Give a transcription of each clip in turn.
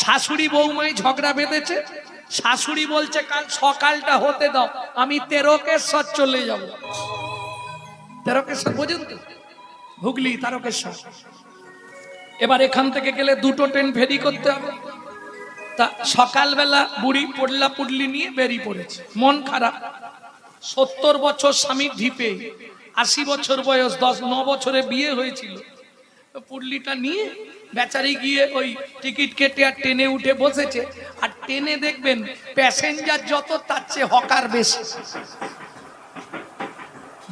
শাশুড়ি বৌমায় ঝগড়া বেঁধেছে, শাশুড়ি বলছে কাল সকালটা হতে দাও, আমি তারকেশ্বর চলে যাব। তারকেশ্বর বোঝেন তো, হুগলি তারকেশ্বর। এবার এখান থেকে গেলে দুটো ট্রেন ফেরি করতে হবে। তা সকালবেলা বুড়ি পড়লা পুডলি নিয়ে বেরিয়ে পড়েছে, মন খারাপ। 70 বছর স্বামীর ঢিপে, 80 বছর বয়স, 9 বছরে বিয়ে হয়েছিল। পুডলিটা নিয়ে বেচারি গিয়ে ওই টিকিট কেটে আর ট্রেনে উঠে বসেছে। আর ট্রেনে দেখবেন প্যাসেঞ্জার যত তার চেয়ে হকার বেশি।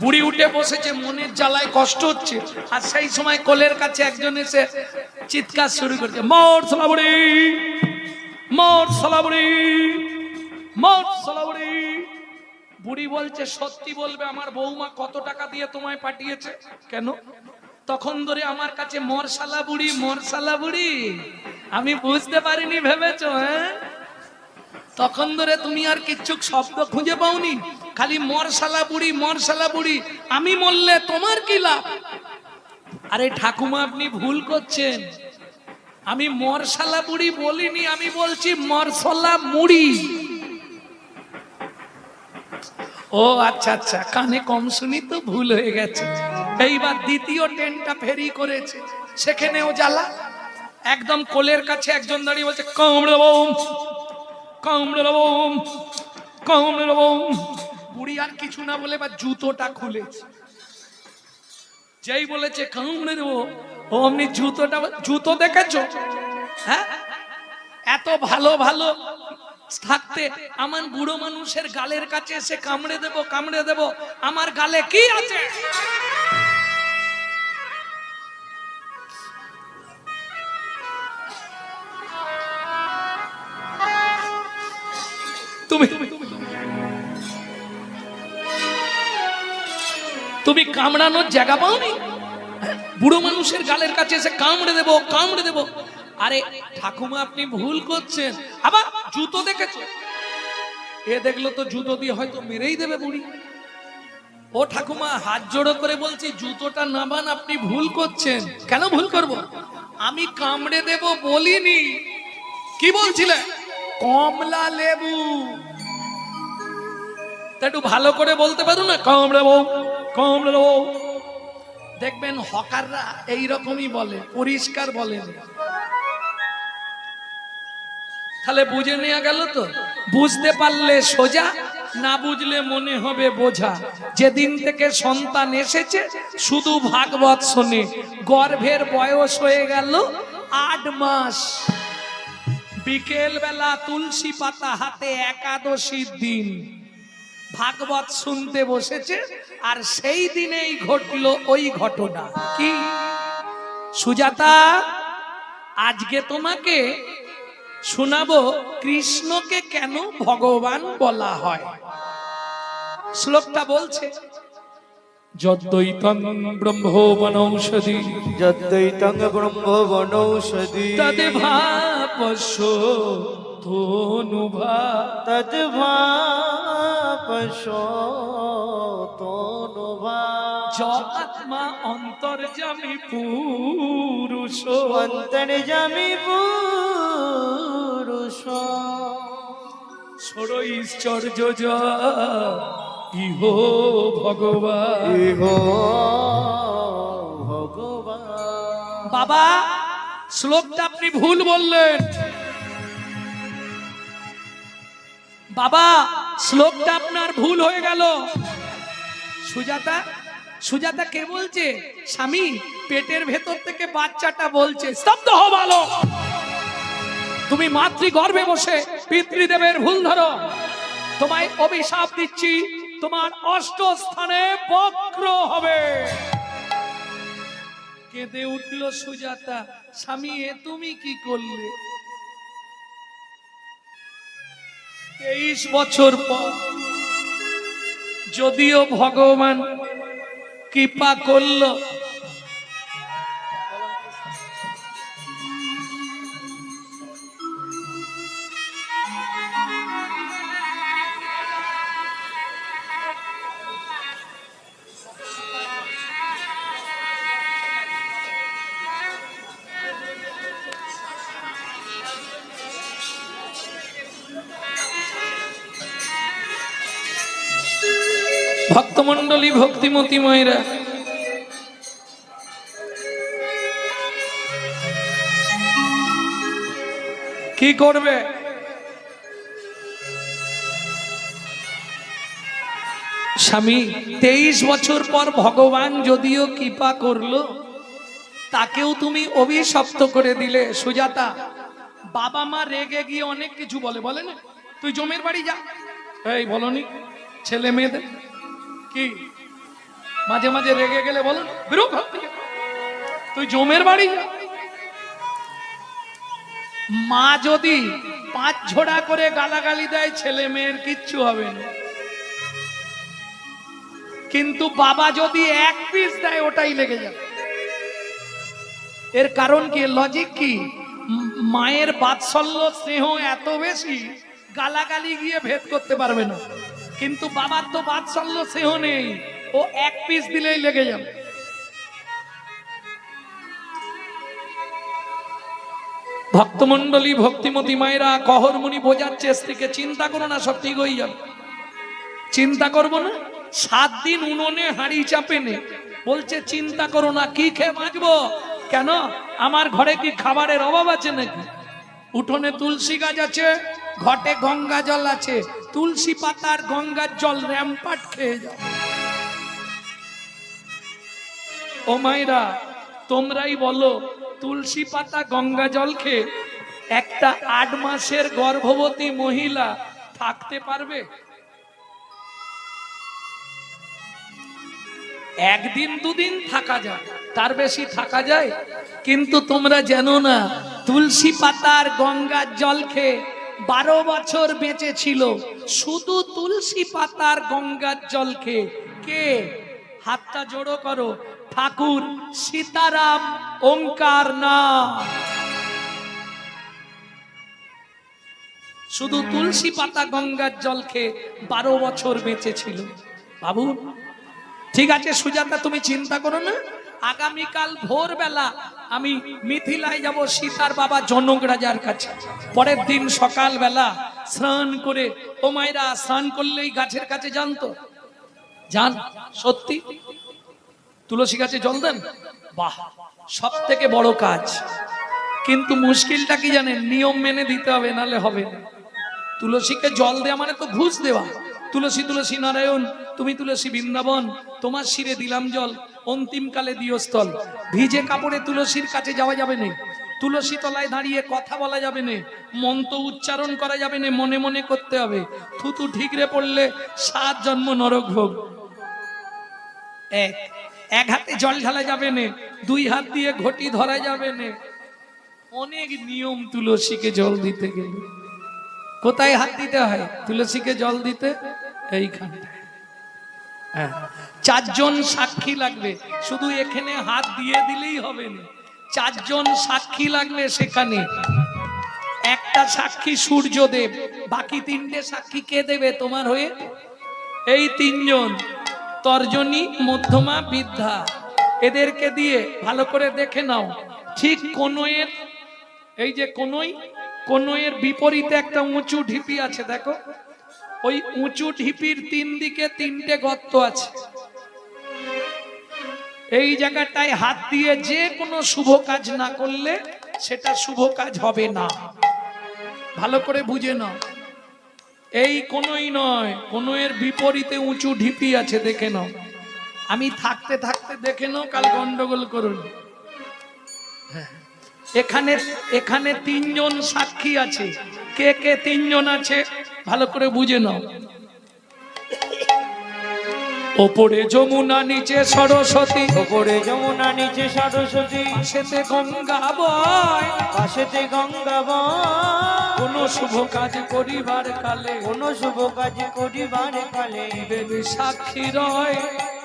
বুড়ি উঠে বসেছে, মনের জ্বালায় কষ্ট হচ্ছে। আর সেই সময় কোলের কাছে একজন এসে চিৎকার শুরু করেছে, মোর সালাবুড়ি, মোর সালাবুড়ি, মোর সালাবুড়ি। বুড়ি বলছে সত্যি বলবে আমার বৌমা কত টাকা দিয়ে তোমায় পাঠিয়েছে? কেন? তখন ধরে আমার কাছে মরসালা বুড়ি, মরসালা বুড়ি। আমি বুঝতে পারিনি ভেবেছো? হ্যাঁ, তখন ধরে তুমি আর কিচ্ছু শব্দ খুঁজে পাওনি, খালি মরসালা বুড়ি, মরসালা বুড়ি। আমি বললে তোমার কি লাভ? আরে ঠাকুমা আপনি ভুল করছেন, আমি মরসালা বুড়ি বলিনি, আমি বলছি মরসলা মুড়ি। ও আচ্ছা আচ্ছা, কানে কম শুনি তো, ভুল হয়ে গেছে। এইবার দ্বিতীয় ট্রেনটা ফেরি করেছে, সেখানেও জ্বালা। একদম কোলের কাছে একজন দাঁড়িয়ে বলছে, কামড়ে দেবো, কামড়ে দেবো, কামড়ে দেবো। বুড়ি আর কিছু না বলে এবার জুতোটা খুলেছে। যেই বলেছে কামড়ে দেবো, অমনি জুতোটা, জুতো দেখেছো? হ্যাঁ, এত ভালো ভালো থাকতে আমার বুড়ো মানুষের গালের কাছে এসে কামড়ে দেব, কামড়ে দেব। আমার গালে কি আছে? তুমি তুমি কামড়ানোর জায়গা পাওনি? বুড়ো মানুষের গালের কাছে এসে কামড়ে দেব, কামড়ে দেব। আরে ঠাকুমা আপনি ভুল করছেন। আবার জুতো দেখেছো? এ দেখলো তো জুতো দিয়ে হয়তো মেরেই দেবে বুড়ি। ও ঠাকুমা হাত জোড়ো করে বলছি, জুতোটা নামান, আপনি ভুল করছেন। কেন ভুল করব? আমি কামড়ে দেব বলিনি। কি বলছিলে? কমলা লেবু। তা একটু ভালো করে বলতে পারো না, কামড়ে দেবো, কামড়ে দেবো। দেখবেন হকাররা এইরকমই বলে, পরিষ্কার বলেন। তাহলে বুঝে নেওয়া গেল তো, বুঝতে পারলে সোজা, না বুঝলে মনে হবে বোঝা। যেদিন থেকে সন্তান এসেছে শুধু ভাগবত শোনে, গর্ভের বয়স হয়ে গেল 8 মাস। বিকেল বেলা তুলসী পাতা হাতে একাদশীর দিন ভাগবত শুনতে বসেছে, আর সেই দিনেই ঘটলো ওই ঘটনা। কি সুজাতা, আজকে তোমাকে শোনাবো কৃষ্ণকে কেন ভগবান বলা হয়। শ্লোকটা বলছে, যদ্দৈতং ব্রহ্মবনৌষধি, যদ্দৈতং ব্রহ্মবনৌষধি, তদ্ভাপস্য তনুভা, তদ্ভাপস্য তনুভা। আত্মা অন্তর্যামী পুরুষ, অন্তর্যামী পুরুষ, ষড়ৈশ্বর্য ইহ ভগবান। ইহ ভগবান। বাবা শ্লোকটা আপনি ভুল বললেন। বাবা শ্লোকটা আপনার ভুল হয়ে গেল। সুজাতা, সুজাতা কে বলছে? স্বামী পেটের ভেতর থেকে বাচ্চাটা বলছে। স্তব্ধ হও ভালো। তুমি মাতৃগর্ভে বসে পিতৃদেবের ভুল ধরো। তোমায় অভিশাপ দিচ্ছি, তোমার 8 স্থানে বক্র হবে। কেঁদে উঠল সুজাতা, স্বামী এ তুমি কি করলে? 23 বছর পর যদিও ভগবান কৃপা করলো, ভক্তমণ্ডলী, ভক্তিমতী মায়েরা, কি করবে? স্বামী 23 বছর পর ভগবান যদিও কৃপা করলো, তাকেও তুমি অভিশপ্ত করে দিলে। সুজাতা, বাবা মা রেগে গিয়ে অনেক কিছু বলে, বলে না তুই জমের বাড়ি যা, এই বলনি ছেলে মেয়েদের কি মাঝে মাঝে রেগে গেলে বলো বেরো ঘর থেকে, তুই জমের বাড়ি যা। মা যদি 5 ঝোড়া করে গালাগালি দেয়, ছেলে মেয়ের কিচ্ছু হবে না, কিন্তু বাবা যদি 1 পিস দেয় ওটাই লেগে যাবে। এর কারণ কি? লজিক কি? মায়ের বাৎসল্য স্নেহ এত বেশি, গালাগালি গিয়ে ভেদ করতে পারবে না, কিন্তু বাবার তো বাৎসল্য স্নেহ নেই, ও 1 পিস দিলেই লেগে যাবে। ভক্তমণ্ডলী, ভক্তিমতী মায়েরা, কহরমুনি বোঝাচ্ছে স্ত্রীকে, চিন্তা করো না, সব ঠিক হয়ে যাবে। চিন্তা করবো না? 7 দিন উনুনে হাঁড়ি চাপে নে, বলছে চিন্তা করো না, কি খেয়ে বাঁচবো? কেন, আমার ঘরে কি খাবারের অভাব আছে নাকি? উঠোনে তুলসী গাছ আছে, ঘটে গঙ্গা জল আছে, তুলসী পাতার গঙ্গার জল র্যাম্পাট খেয়ে যাও। ও মায়েরা, তোমরাই বলো, তুলসী পাতা গঙ্গা জল খেয়ে একটা 8 মাসের গর্ভবতী মহিলা থাকতে পারবে? 1 দিন 2 দিন থাকা যায়, তার বেশি থাকা যায়? কিন্তু তোমরা জানো না, তুলসী পাতার গঙ্গার জল খেয়ে 12 বছর বেঁচে ছিল, শুধু তুলসী পাতার গঙ্গার জল খেয়ে। কে? হাতটা জোড়ো করো, ঠাকুর সীতারাম ওঙ্কার না, শুধু তুলসী পাতা গঙ্গার জল খেয়ে 12 বছর বেঁচে ছিল। বাবু, ঠিক আছে সুজাতা, তুমি চিন্তা করো না, আগামীকাল ভোরবেলা আমি মিথিলায় যাব সীতার বাবা জনক রাজার কাছে। পরের দিন সকালবেলা স্নান করে, ও মায়েরা, স্নান করলেই গাছের কাছে জানতো যান, সত্যি তুলসী গাছে জল দেন, বাহ, সব থেকে বড় কাজ। কিন্তু মুশকিলটা কি জানেন? নিয়ম মেনে দিতে হবে, নালে হবে না। তুলসীকে জল দেওয়া মানে তো ঘুষ দেওয়া। তুলসী তুলসী নারায়ণ, তুমি তুলসী বৃন্দাবন, তোমার শিরে দিলাম জল, অন্তিমকালে দিও স্থল। ভিজে কাপড়ে তুলসীর কাছে যাওয়া যাবে না, তুলসী তলায় দাঁড়িয়ে কথা বলা যাবে না, মন্ত্র উচ্চারণ করা যাবে না, মনে মনে করতে হবে। থুতু ঠিকরে পড়লে 7 জন্ম নরক ভোগ। এক হাতে জল ঢালা যাবে না, 2 হাত দিয়ে ঘটি ধরা যাবে না, অনেক নিয়ম তুলসীকে জল দিতে গেলে। কোথায় হাত দিতে হয় তুলসীকে জল দিতে? এইখানটায়। 4 জন সাক্ষী লাগবে, শুধু এখানে হাত দিয়ে দিলেই হবে না, 4 জন সাক্ষী লাগবে সেখানে। একটা সাক্ষী সূর্যদেব, বাকি 3টে সাক্ষী কে দেবে তোমার হয়ে? এই 3 জন, তর্জনী, মধ্যমা, বৃদ্ধা, এদেরকে দিয়ে ভালো করে দেখে নাও। ঠিক কোনয়ের, এই যে কোনয়ের বিপরীতে একটা উঁচু ঢিপি আছে, দেখো, ওই উঁচু ঢিপির 3 দিকে 3টে গর্ত আছে। এই জায়গাটায় হাত দিয়ে যে কোনো শুভ কাজ না করলে সেটা শুভ কাজ হবে না, ভালো করে বুঝে নাও। এই কোনই নয়, কোনয়ের বিপরীতে উঁচু ঢিপি আছে, দেখে নাও। আমি থাকতে থাকতে দেখে নাও, কাল গন্ডগোল করুন। এখানে 3 জন সাক্ষী আছে। কে কে 3 জন আছে ভালো করে বুঝে নাও। ওপরে যমুনা, নিচে সরস্বতী, ওপরে যমুনা, নিচে সরস্বতী, পাশেতে গঙ্গা বয়, পাশেতে গঙ্গা বয়। কোন শুভ কাজ করিবার কালে, কোন শুভ কাজ করিবার কালে, দিবেনি সাক্ষী রয়,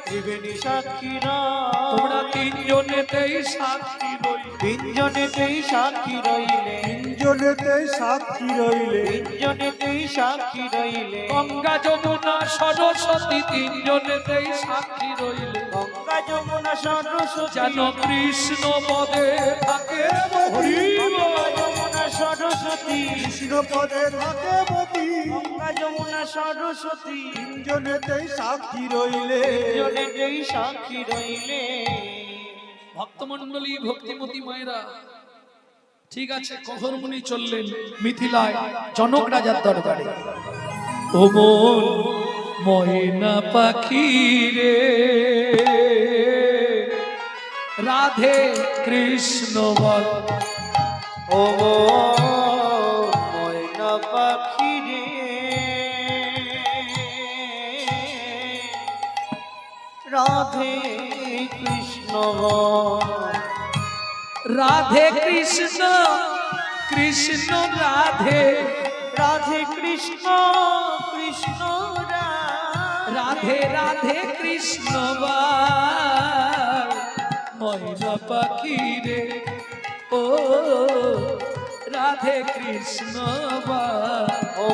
দিবেনি সাক্ষী রয়। তোমরা 3 জনেতেই সাক্ষী রইলে, 3 জনেতেই সাক্ষী রইলে, 3 জনেতেই সাক্ষী রইলে, 3 জনেতেই সাক্ষী রইলে। গঙ্গা যমুনা সরস্বতী 3 জনেতেই সাক্ষী রইলে, গঙ্গা যমুনা সরস্বতী যেন কৃষ্ণ পদে থাকে হরি বল। যমুনা সরস্বতী কৃষ্ণ পদে থাকে মতি গঙ্গা যমুনা সরস্বতী তিনজনেতেই সাক্ষী রইলে তিনজনেতেই সাক্ষী রইলে। ভক্তমণ্ডলী ভক্তিমতী মায়েরা, ঠিক আছে, কহরমুনি চললেন মিথিলায় জনক রাজার দরবারে। ও মন ময়না পাখি রে, রাধে কৃষ্ণ বল। ও ময়না পাখি রে, রাধে কৃষ্ণ বল। রাধে কৃষ্ণ কৃষ্ণ রাধে, রাধে কৃষ্ণ কৃষ্ণ রাধে রাধে কৃষ্ণ বল। ময়না পাখি রে, ও রাধে কৃষ্ণ বল। ও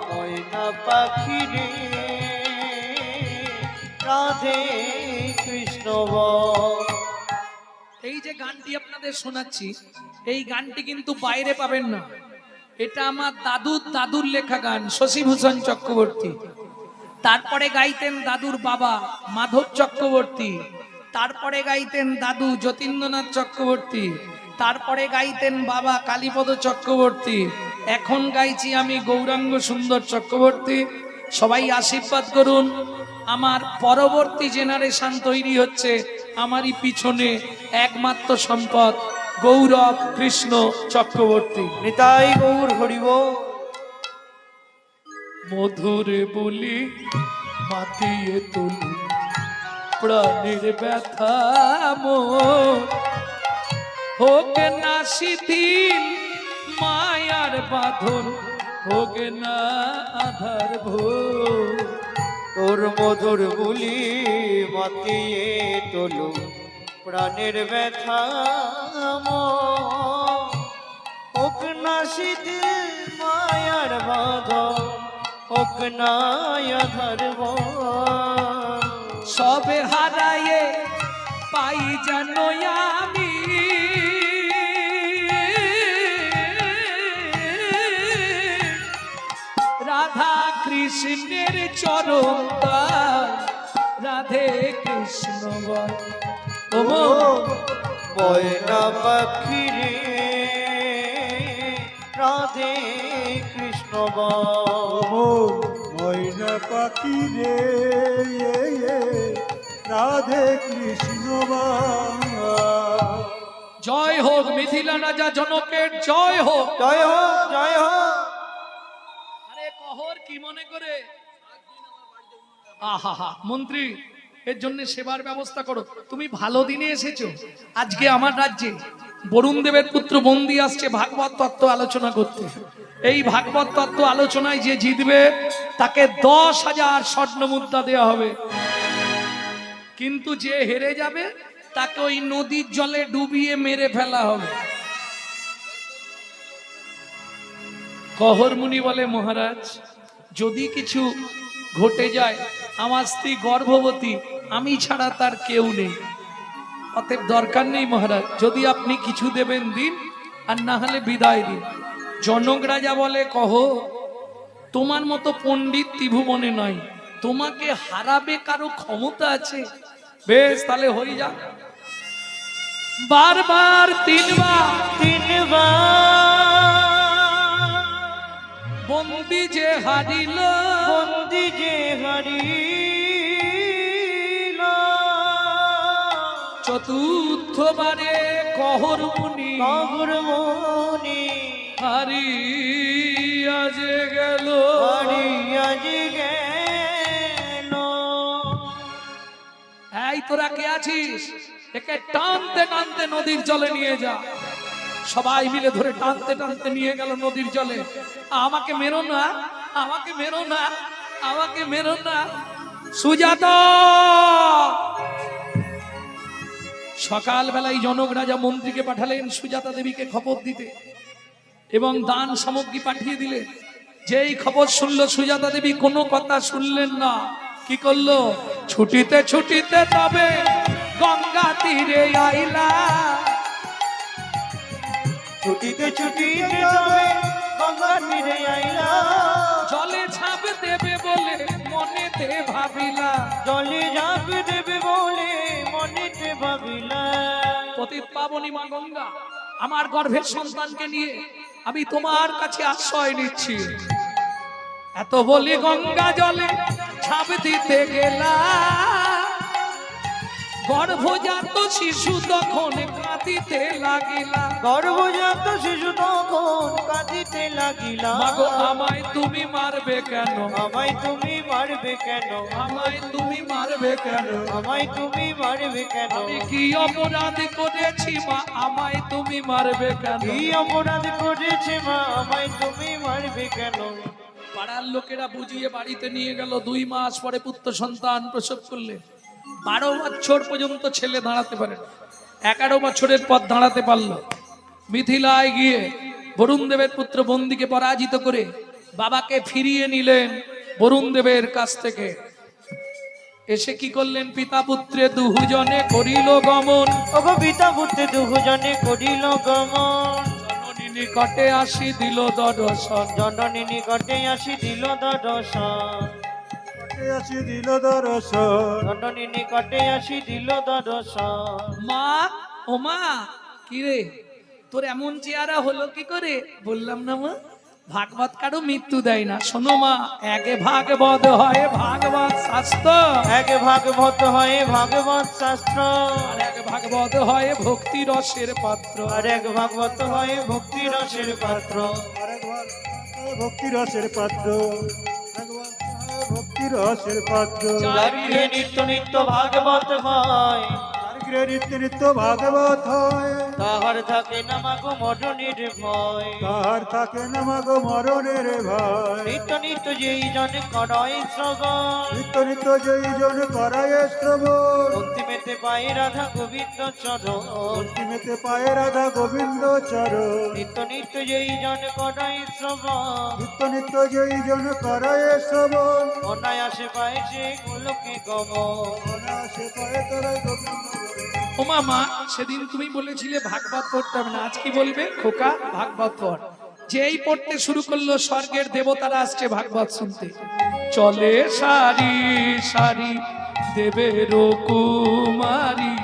ময়না পাখি রে, রাধে কৃষ্ণ বল। এই যে গানটি আপনাদের শোনাচ্ছি, এই গানটি কিন্তু বাইরে পাবেন না। এটা আমার দাদুর লেখা গান, শশীভূষণ চক্রবর্তী। তারপরে গাইতেন দাদুর বাবা মাধব চক্রবর্তী, তারপরে গাইতেন দাদু যতীন্দ্রনাথ চক্রবর্তী, তারপরে গাইতেন বাবা কালীপদ চক্রবর্তী। এখন গাইছি আমি গৌরাঙ্গ সুন্দর চক্রবর্তী। সবাই আশীর্বাদ করুন। আমার পরবর্তী জেনারেশন তৈরি হচ্ছে, আমারই পিছনে একমাত্র সম্পদ গৌরব কৃষ্ণ চক্রবর্তী। নিতাই গৌর হরিব। মধুরে বলি মাতিয়ে তুলি প্রাণের ব্যথা মোর, হোক না শিথিল মায়ার বাঁধন, হোক না আধার ভোর। তোর মধুর বুলি মাতিয়ে তোলো প্রাণের ব্যথা হোক না শিথিল মায়ার বাঁধন, হোক না আধার ভোর। সবে হারায়ে পাই জানো আমি, রাধা কৃষ্ণের চরণ তাল, রাধে কৃষ্ণ বল। ও ময়না পাখি রে, রাধে কৃষ্ণ বল। ও ময়না পাখি রে, রাধে কৃষ্ণ বাবা। জয় হোক মিথিলা রাজা জনকের, জয় হোক। জয় হোক জয় হোক। আরে কহর কি মনে করে, আহা মন্ত্রী এর জন্য সেবার ব্যবস্থা করো। তুমি ভালো দিনে এসেছো। আজকে আমার রাজ্যে বরুণ দেবের পুত্র বন্দি আসছে ভাগবত তত্ত্ব আলোচনা করতে। এই ভাগবত তত্ত্ব আলোচনায় যে জিতবে তাকে 10,000 স্বর্ণ মুদ্রা দেওয়া হবে, কিন্তু যে হেরে যাবে তাকে ওই নদীর জলে ডুবিয়ে মেরে ফেলা হবে। কহরমুনি বলে, মহারাজ যদি কিছু ঘটে যায়, আমার স্ত্রী গর্ভবতী, আমি ছাড়া তার কেউ নেই, অতএব দরকার নেই মহারাজ, যদি আপনি কিছু দেবেন দিন, আর না হলে বিদায় দিন। জনক রাজা বলে, কহ তোমার মতো পণ্ডিত ত্রিভুবনে নাই, তোমাকে হারাবে কারো ক্ষমতা আছে? বেশ তাহলে হয়ে যা। বারবার তিনবার বন্দি যে হারিল, বন্দি যে হারিল, চতুর্থবারে কহরমুনি কহরমুনি হারিয়া যে গেল, হারিয়া যে গেল। এই তোরা কে আছিস? একে টানতে টানতে নদীর জলে নিয়ে যা। সবাই মিলে ধরে টানতে টানতে নিয়ে গেল নদীর জলে। আমাকে মেরো না, আমাকে মেরো না, আমাকে মেরো না। সুজাতা! সকালবেলায় জনক রাজা মন্ত্রীকে পাঠালেন সুজাতা দেবীকে খবর দিতে এবং দান সামগ্রী পাঠিয়ে দিলেন। যেই খবর শুনলো সুজাতা দেবী কোনো কথা শুনলেন না। কি করলো? ছুটিতে ছুটিতে তবে গঙ্গা তীরে আইলা, ছুটিতে ছুটিতে যাবে গঙ্গার তীরে আইলা জলে ঝাঁপ দেবে বলে মনেতে ভাবিলা, জলে ঝাঁপ দেবে বলে মনেতে ভাবিলা। পতিত পাবনী মা গঙ্গা, আমার গর্ভের সন্তানকে নিয়ে আমি তোমার কাছে আশ্রয় নিচ্ছি। এত বলি গঙ্গা জলে ঝাঁপ দিতে গেলা, গর্ভজাত শিশু তখন কাঁদিতে লাগিলা। গর্ভজাত শিশু তখন কাঁদিতে লাগিলা। মাগো আমায় তুমি মারবে কেন, আমায় তুমি মারবে কেন, আমায় তুমি মারবে কেন, আমায় তুমি মারবে কেন, আমি কি অপরাধ করেছি মা, আমায় তুমি মারবে কেন? কি অপরাধ করেছে মা, আমায় তুমি মারবে কেন? পাড়ার লোকেরা বুঝিয়ে বাড়িতে নিয়ে গেল। 2 মাস পরে পুত্র সন্তান প্রসব করলে। 12 বছর পর্যন্ত ছেলে দাঁড়াতে পারে না, 11 বছরের পর দাঁড়াতে পারল। মিথিলায় গিয়ে বরুণ দেবের পুত্র বন্দিকে পরাজিত করে বাবাকে ফিরিয়ে নিলেন বরুণ দেবের কাছ থেকে। এসে কি করলেন, পিতা পুত্রে দুজনে করিল গমন। ওগো পিতা পুত্রে দুজনে করিল গমন। জননী নিকটে আসি দিল দর্শন, জননী নিকটে আসি দিল দর্শন। আসি দিল দর্শন, জননী নিকটে আসি দিল দর্শন। মা ও মা, কি রে তোর এমন চেহারা হলো কি করে? বললাম না মা, ভাগবত কারো মৃত্যু দেয় না। শোনো মা, একে ভাগবত হয় ভাগবত শাস্ত্র, এক ভাগবত হয় ভাগবত শাস্ত্র, আর এক ভাগবত হয় ভক্তি রসের পাত্র। আর এক ভাগবত হয় ভক্তি রসের পাত্র। আরেকবার ভক্তি রসের পাত্র, একবার ভক্তি রসের পাত্র। যার গৃহে নিত্য নিত্য ভাগবত হয়, তার গৃহে নিত্য নিত্য ভাগবত হয়, তাহার থাকে না মাগো মরণের ভয়। তাহার থাকে না মাগো মরণের ভয়। নিত্য নিত্য যেই জন করায় শ্রবণ, নিত্য নিত্য যেই জন করায় শ্রবণ, অন্তিমেতে পায় রাধা গোবিন্দ চরণ। অন্তিমেতে পায়ে রাধা গোবিন্দ চরণ। নিত্য নিত্য যেই জন করায় শ্রবণ, নিত্য নিত্য যেই জন করায় শ্রবণ, অনায়াসে পায় সে গোলকে গমন। অনায়াসে পায়ে তারাই গোবিন্দ বলে। ও মা, সেদিন তুমি বলেছিলে ভাগবত পড়তে হবে না, আজ কি বলবে? খোকা ভাগবত পড়। যেই পড়তে শুরু করলো স্বর্গের দেবতারা আসছে ভাগবত শুনতে। চলে সারি সারি দেবের কুমারী,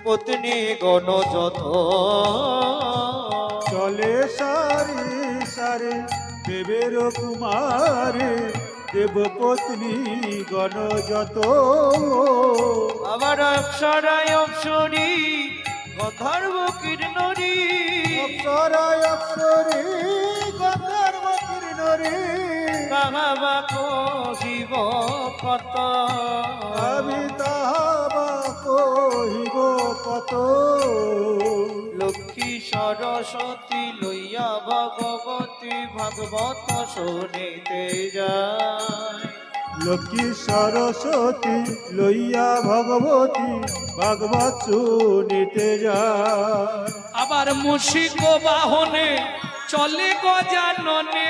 পত্নী গণ যত, চলে সারি সারি দেবের কুমারে, দেবপত্নী গণ যত। আবার অপ্সরায় অপ্সরী গন্ধর্ব কীর্ণরী, অপ্সরায় অপ্সরে গন্ধর্ব কিন্নরী, কাহাবা কহিব কত। আমি তাহাবা কহিব কত। লক্ষ্মী সরস্বতী লইয়া ভগবতী ভাগবত শুনিতে যায়। লক্ষ্মী সরস্বতী লইয়া ভগবতী ভাগবত শুনিতে যায়। আবার মুশিক বাহনে চলে গজাননে,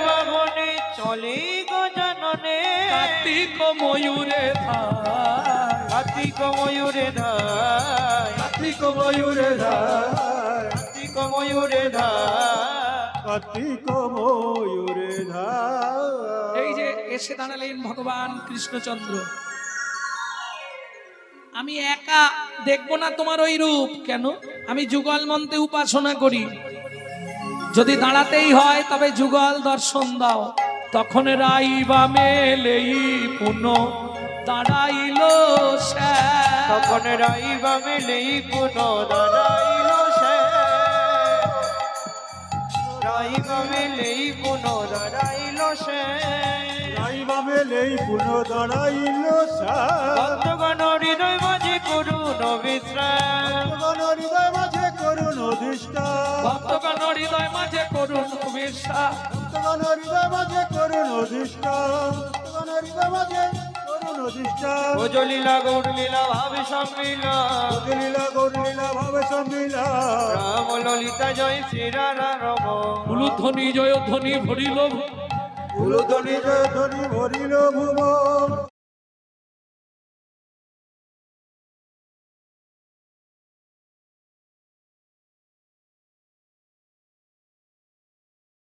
বাহনে চলে গজাননে, কার্তিক ময়ূরে ধায়, কার্তিক ময়ূরে ধায়, কার্তিক ময়ূরে ধায়। কার্তিক ময়ূরে ধায়। কার্তিক ময়ূরে ধায়। এই যে এসে দাঁড়ালেন ভগবান কৃষ্ণচন্দ্র। আমি একা দেখবো না তোমার ওই রূপ। কেন? আমি যুগল মন্ত্রে উপাসনা করি। যদি দাঁড়াতেই হয় তবে যুগল দর্শন দাও। তখন রাইবা মেলেই পুনঃ দাঁড়াইল সে, তখন রাইবা মেলেই পুনঃ দাঁড়াইল সে, রাইবা মেলেই পুনঃ দাঁড়াইল সে। রাইবা মেলেই পুনঃ দাঁড়াইল সে। ভক্তগণ হৃদয় মাঝে করুণ বিশ্রাম, ভক্তগণ হৃদয় মাঝে করুণ অধিষ্ঠান, ভক্তগণ হৃদয় মাঝে করুণ বিশ্বাস। ভক্তগণ হৃদয় মাঝে করুণ অধিষ্ঠান, ভক্তগণ হৃদয় মাঝে করুণ অধিষ্ঠান। ভোজলীলা গৌরলীলা ভাবে সম্মিলন, লীলা গৌরলীলা ভাবে সম্মিলন। রাম ললিতা জয় শ্রীরারা রম। উলুধ্বনি জয়ধ্বনি ভরিল উলুধ্বনি জয় ধ্বনি ভরিল ভুবন।